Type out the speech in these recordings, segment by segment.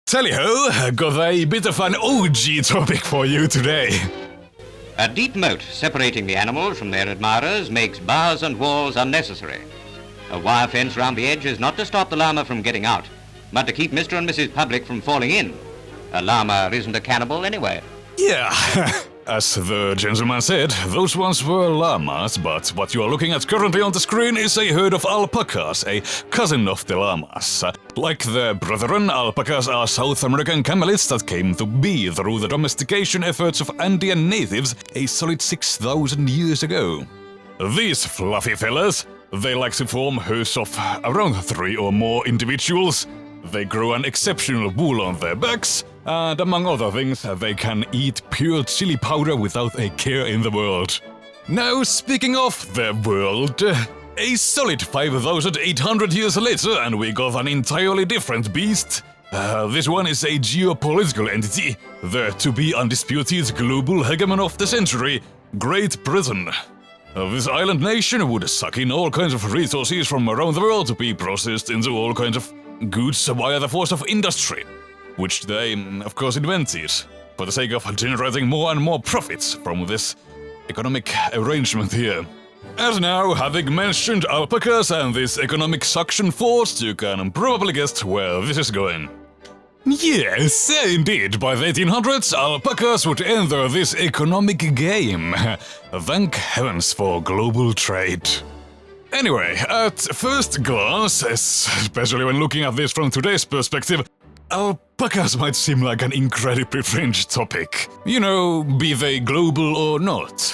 Tally-ho, got a bit of an OG topic for you today. A deep moat separating the animals from their admirers makes bars and walls unnecessary. A wire fence round the edge is not to stop the llama from getting out, but to keep Mr. and Mrs. Public from falling in. A llama isn't a cannibal anyway. Yeah, as the gentleman said, those ones were llamas, but what you are looking at currently on the screen is a herd of alpacas, a cousin of the llamas. Like their brethren, alpacas are South American camelids that came to be through the domestication efforts of Andean natives a solid 6,000 years ago. These fluffy fellas, they like to form herds of around 3 or more individuals. They grow an exceptional wool on their backs, and among other things, they can eat pure chili powder without a care in the world. Now, speaking of the world, a solid 5,800 years later, and we got an entirely different beast. This one is a geopolitical entity, the to-be undisputed global hegemon of the century, Great Britain. This island nation would suck in all kinds of resources from around the world to be processed into all kinds of goods via the force of industry, which they, of course, invented for the sake of generating more and more profits from this economic arrangement here. And now, having mentioned alpacas and this economic suction force, you can probably guess where this is going. Yes, indeed, by the 1800s, alpacas would enter this economic game. Thank heavens for global trade. Anyway, at first glance, especially when looking at this from today's perspective, alpacas might seem like an incredibly fringe topic. You know, be they global or not.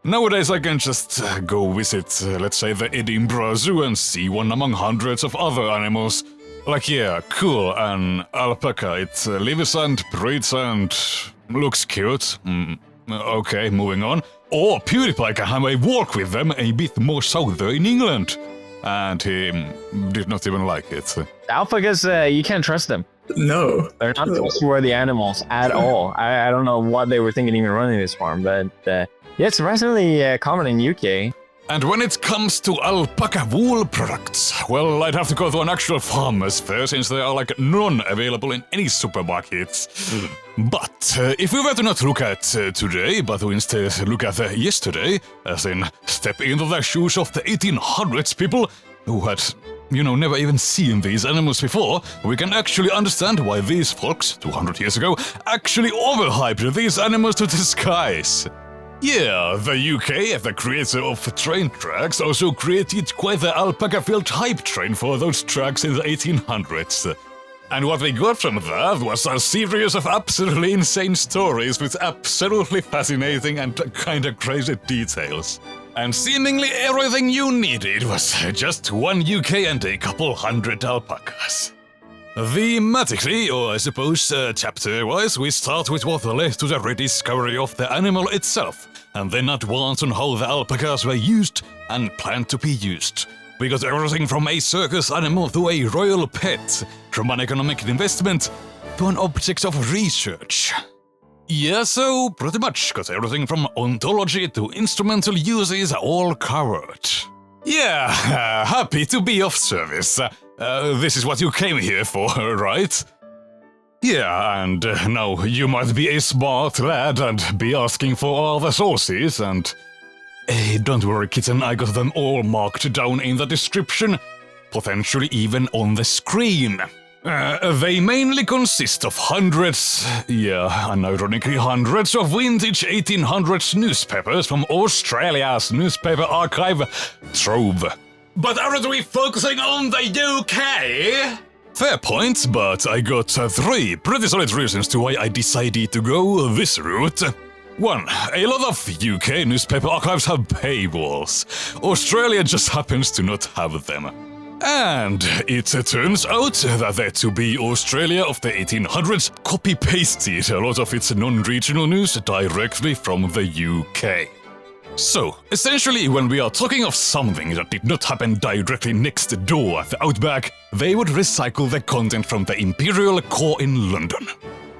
Nowadays I can just go visit, let's say, the Edinburgh Zoo and see one among hundreds of other animals. Like, yeah, cool, an alpaca, it lives and breathes and looks cute. Okay, moving on. Or PewDiePie can have a walk with them a bit more south in England. And he did not even like it. Alpacas, you can't trust them. No. They're not trustworthy animals at all. I don't know what they were thinking even running this farm, but yeah, it's surprisingly common in UK. And when it comes to alpaca wool products, well, I'd have to go to an actual farmer's fair since there are like none available in any supermarkets. But if we were to not look at today, but to instead look at yesterday, as in step into the shoes of the 1800s people who had, you know, never even seen these animals before, we can actually understand why these folks, 200 years ago, actually overhyped these animals to the skies. Yeah, the UK, the creator of train tracks, also created quite the alpaca-filled hype train for those tracks in the 1800s. And what we got from that was a series of absolutely insane stories with absolutely fascinating and kinda crazy details. And seemingly everything you needed was just one UK and a couple hundred alpacas. Thematically, or I suppose chapter-wise, we start with what led to the rediscovery of the animal itself, and then advance on how the alpacas were used and planned to be used. We got everything from a circus animal to a royal pet, from an economic investment to an object of research. Yeah, so pretty much got everything from ontology to instrumental uses all covered. Yeah, happy to be of service. This is what you came here for, right? Yeah, and now you might be a smart lad and be asking for all the sources, and... Hey, don't worry, kitten, I got them all marked down in the description, potentially even on the screen. They mainly consist of hundreds, unironically hundreds of vintage 1800s newspapers from Australia's newspaper archive trove. But aren't we focusing on the UK? Fair point, but I got 3 pretty solid reasons to why I decided to go this route. 1. A lot of UK newspaper archives have paywalls. Australia just happens to not have them. And it turns out that the to-be Australia of the 1800s copy-pasted a lot of its non-regional news directly from the UK. So, essentially, when we are talking of something that did not happen directly next door at the Outback, they would recycle the content from the Imperial Core in London.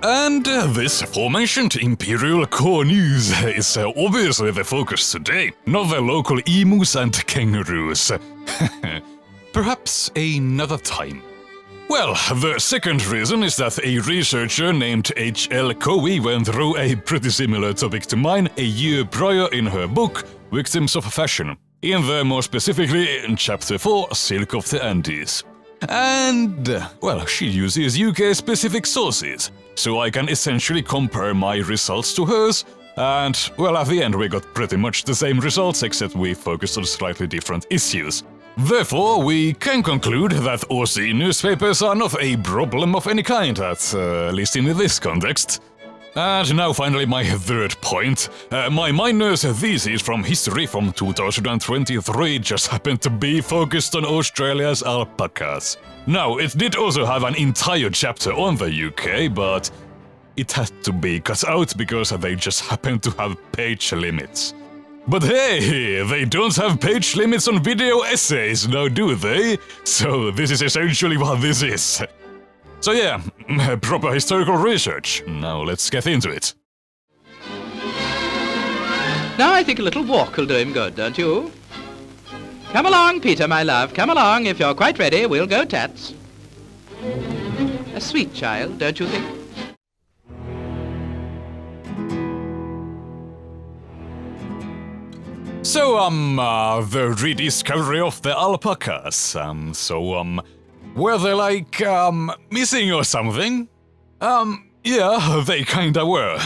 And this aforementioned Imperial Core news is obviously the focus today, not the local emus and kangaroos. Perhaps another time. Well, the second reason is that a researcher named H.L. Cowie went through a pretty similar topic to mine a year prior in her book, Victims of Fashion. In there, more specifically, in Chapter 4, Silk of the Andes. And, well, she uses UK-specific sources, so I can essentially compare my results to hers, and, well, at the end we got pretty much the same results, except we focused on slightly different issues. Therefore, we can conclude that Aussie newspapers are not a problem of any kind, at least in this context. And now finally my third point. My minor's thesis from history from 2023 just happened to be focused on Australia's alpacas. Now, it did also have an entire chapter on the UK, but it had to be cut out because they just happened to have page limits. But hey, they don't have page limits on video essays, now do they? So this is essentially what this is. So yeah, proper historical research. Now let's get into it. Now I think a little walk will do him good, don't you? Come along, Peter, my love, come along. If you're quite ready, we'll go tats. A sweet child, don't you think? So, the rediscovery of the alpacas. Were they like, missing or something? Yeah, they kinda were.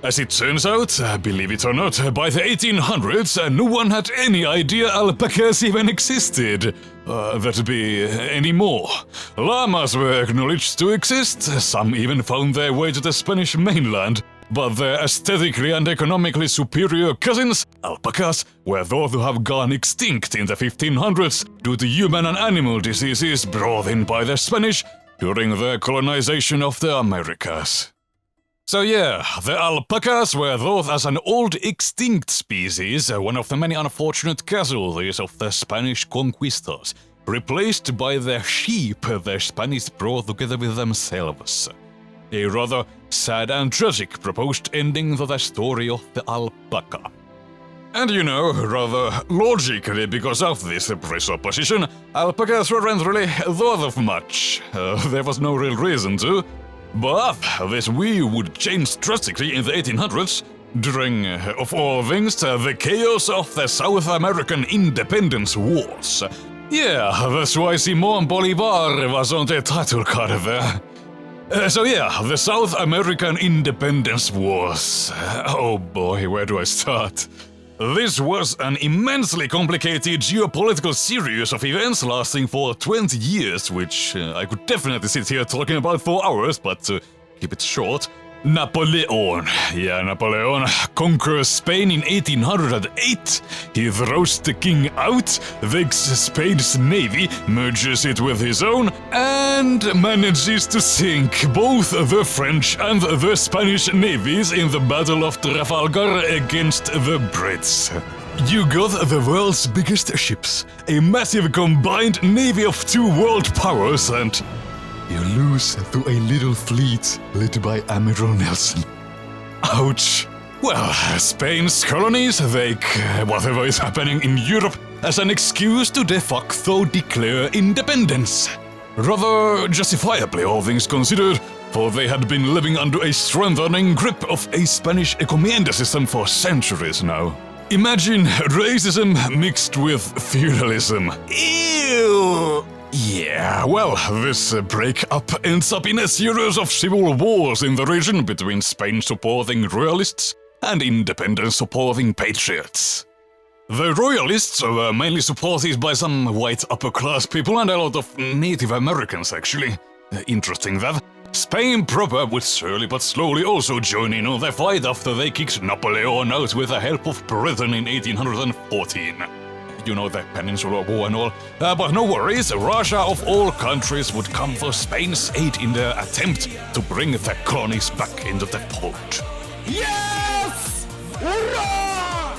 As it turns out, believe it or not, by the 1800s, no one had any idea alpacas even existed. That'd be anymore. Llamas were acknowledged to exist, some even found their way to the Spanish mainland, but their aesthetically and economically superior cousins, alpacas, were thought to have gone extinct in the 1500s due to human and animal diseases brought in by the Spanish during their colonization of the Americas. So yeah, the alpacas were thought as an old extinct species, one of the many unfortunate casualties of the Spanish conquistadors, replaced by the sheep the Spanish brought together with themselves. A rather sad and tragic proposed ending to the story of the alpaca. And you know, rather logically because of this presupposition, alpacas weren't really thought of much. There was no real reason to. But this view would change drastically in the 1800s, during, of all things, the chaos of the South American independence wars. Yeah, that's why Simón Bolívar was on the title card there. So yeah, the South American Independence Wars. Oh boy, where do I start? This was an immensely complicated geopolitical series of events lasting for 20 years, which I could definitely sit here talking about for hours, but to keep it short, Napoleon conquers Spain in 1808. He throws the king out, takes Spain's navy, merges it with his own, and manages to sink both the French and the Spanish navies in the Battle of Trafalgar against the Brits. You got the world's biggest ships, a massive combined navy of two world powers, and you lose to a little fleet led by Admiral Nelson. Ouch. Well, Spain's colonies take whatever is happening in Europe as an excuse to de facto declare independence. Rather justifiably, all things considered, for they had been living under a strengthening grip of a Spanish encomienda system for centuries now. Imagine racism mixed with feudalism. Ew! Yeah, well, this breakup ends up in a series of civil wars in the region between Spain-supporting royalists and independence-supporting patriots. The royalists were mainly supported by some white upper-class people and a lot of Native Americans, actually. Interesting that. Spain proper would slowly but slowly also join in on the fight after they kicked Napoleon out with the help of Britain in 1814. You know, the Peninsular War and all. But no worries, Russia of all countries would come for Spain's aid in their attempt to bring the colonies back into the fold. Yes! Hurrah!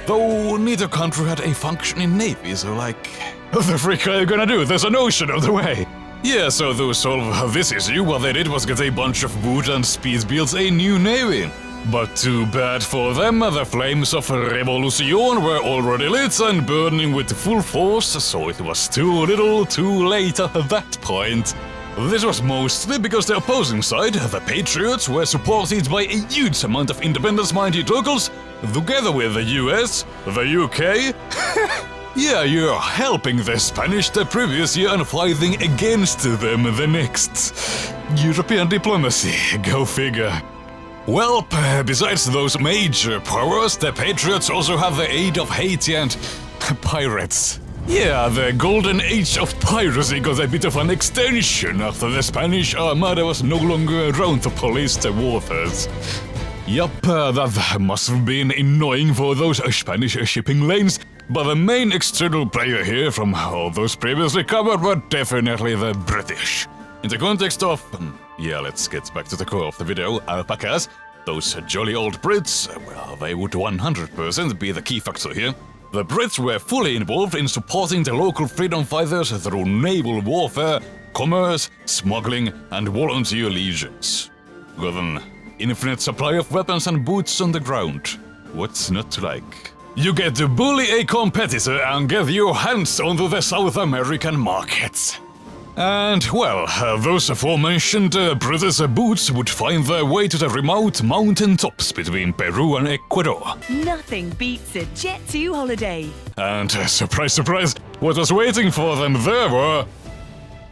Though neither country had a functioning navy, so like, what the frick are you gonna do? There's an ocean on the way! Yeah, so to solve this issue, what they did was get a bunch of wood and speed build a new navy. But too bad for them, the flames of revolution were already lit and burning with full force, so it was too little too late at that point. This was mostly because the opposing side, the Patriots, were supported by a huge amount of independence-minded locals, together with the US, the UK. Yeah, you're helping the Spanish the previous year and fighting against them the next. European diplomacy, go figure. Well, besides those major powers, the Patriots also have the aid of Haiti and pirates. Yeah, the golden age of piracy got a bit of an extension after the Spanish Armada was no longer around to police the waters. Yup, that must have been annoying for those Spanish shipping lanes, but the main external player here from all those previously covered were definitely the British. In the context of, yeah, let's get back to the core of the video, alpacas, those jolly old Brits, well, they would 100% be the key factor here. The Brits were fully involved in supporting the local freedom fighters through naval warfare, commerce, smuggling, and volunteer legions. Got an infinite supply of weapons and boots on the ground. What's not to like? You get to bully a competitor and get your hands onto the South American markets. And, well, those aforementioned British boots would find their way to the remote mountain tops between Peru and Ecuador. Nothing beats a Jet 2 holiday. And, surprise, surprise, what was waiting for them there were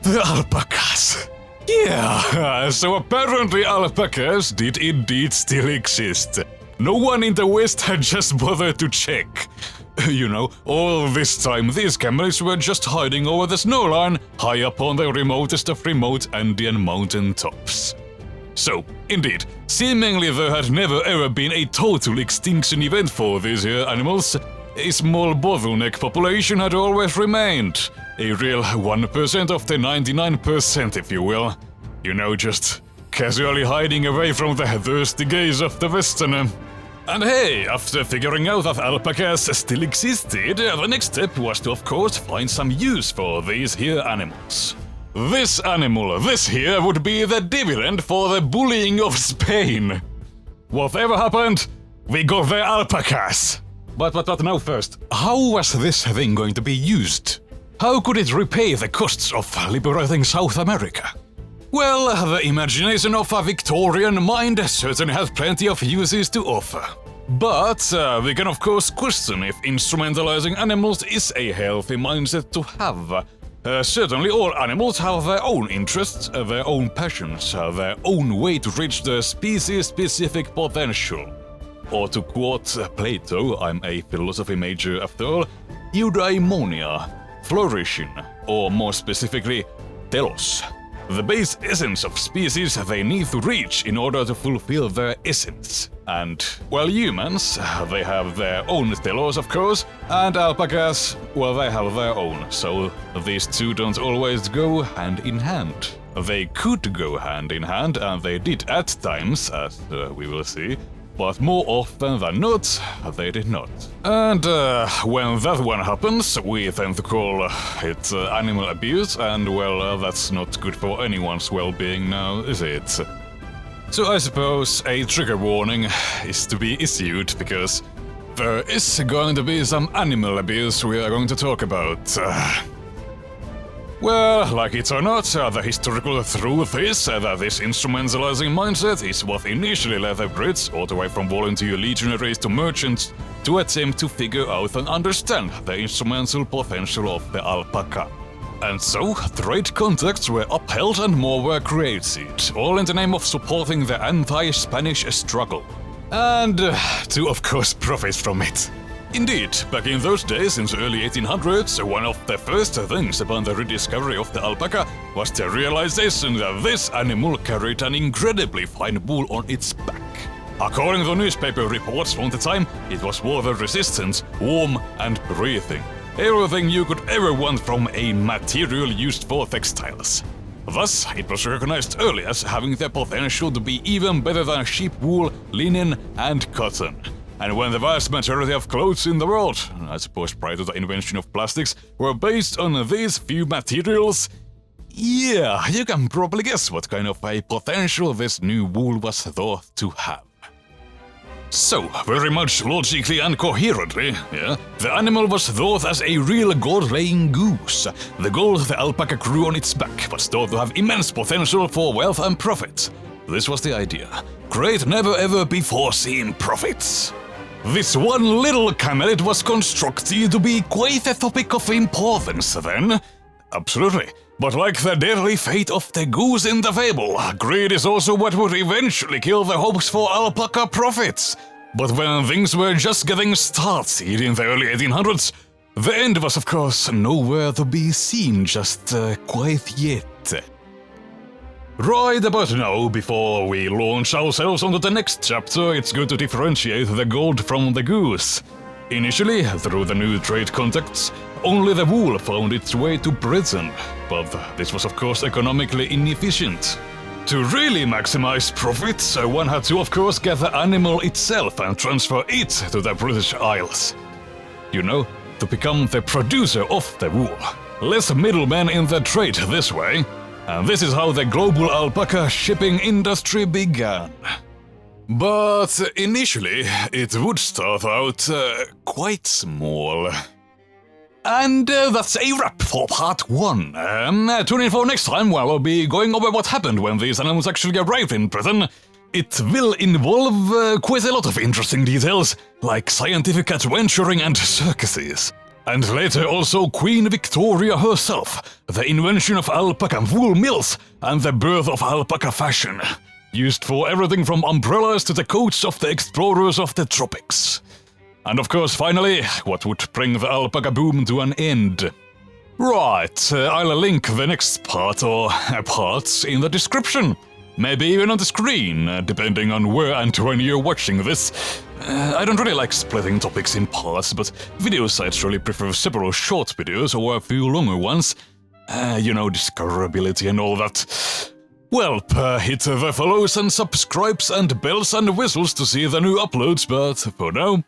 the alpacas. Yeah, so apparently alpacas did indeed still exist. No one in the West had just bothered to check. You know, all this time these camels were just hiding over the snowline, high up on the remotest of remote Andean mountain tops. So, indeed, seemingly there had never ever been a total extinction event for these here animals. A small bottleneck population had always remained. A real 1% of the 99%, if you will. You know, just casually hiding away from the thirsty gaze of the Westerner. And hey, after figuring out that alpacas still existed, the next step was to of course find some use for these here animals. This animal, this here, would be the dividend for the bullying of Spain. Whatever happened, we got the alpacas. But now first, how was this thing going to be used? How could it repay the costs of liberating South America? Well, the imagination of a Victorian mind certainly has plenty of uses to offer. But we can of course question if instrumentalizing animals is a healthy mindset to have. Certainly all animals have their own interests, their own passions, their own way to reach their species-specific potential. Or to quote Plato, I'm a philosophy major after all, eudaimonia, flourishing, or more specifically, telos. The base essence of species they need to reach in order to fulfill their essence. And, well, humans, they have their own telos, of course, and alpacas, well, they have their own, so these two don't always go hand in hand. They could go hand in hand, and they did at times, as we will see, but more often than not, they did not. And when that one happens, we tend to call it animal abuse, and well, that's not good for anyone's well-being now, is it? So I suppose a trigger warning is to be issued, because there is going to be some animal abuse we are going to talk about. Well, like it or not, the historical truth is that this instrumentalizing mindset is what initially led the Brits, all the way from volunteer legionaries to merchants, to attempt to figure out and understand the instrumental potential of the alpaca. And so, trade contacts were upheld and more were created, all in the name of supporting the anti-Spanish struggle. And to of course profit from it. Indeed, back in those days, in the early 1800s, one of the first things upon the rediscovery of the alpaca was the realization that this animal carried an incredibly fine wool on its back. According to newspaper reports from the time, it was water-resistant, warm, and breathing. Everything you could ever want from a material used for textiles. Thus, it was recognized early as having the potential to be even better than sheep wool, linen, and cotton. And when the vast majority of clothes in the world, I suppose prior to the invention of plastics, were based on these few materials, yeah, you can probably guess what kind of a potential this new wool was thought to have. So, very much logically and coherently, the animal was thought as a real gold-laying goose. The gold the alpaca grew on its back was thought to have immense potential for wealth and profit. This was the idea. Great never-ever-before-seen profits. This one little camelet was constructed to be quite a topic of importance then. Absolutely. But like the deadly fate of the goose in the fable, greed is also what would eventually kill the hopes for alpaca profits. But when things were just getting started in the early 1800s, the end was of course nowhere to be seen just quite yet. Right about now, before we launch ourselves onto the next chapter, it's good to differentiate the gold from the goose. Initially, through the new trade contacts, only the wool found its way to Britain, but this was of course economically inefficient. To really maximize profits, one had to of course get the animal itself and transfer it to the British Isles. You know, to become the producer of the wool. Less middlemen in the trade this way. And this is how the global alpaca shipping industry began. But initially, it would start out quite small. And that's a wrap for part 1. Tune in for next time where we'll be going over what happened when these animals actually arrived in Britain. It will involve quite a lot of interesting details, like scientific adventuring and circuses. And later also Queen Victoria herself, the invention of alpaca wool mills, and the birth of alpaca fashion, used for everything from umbrellas to the coats of the explorers of the tropics. And of course, finally, what would bring the alpaca boom to an end. Right, I'll link the next part or parts in the description. Maybe even on the screen, depending on where and when you're watching this. I don't really like splitting topics in parts, but video sites really prefer several short videos or a few longer ones. You know, discoverability and all that. Well, hit the follows and subscribes and bells and whistles to see the new uploads, but for now,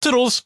toodles!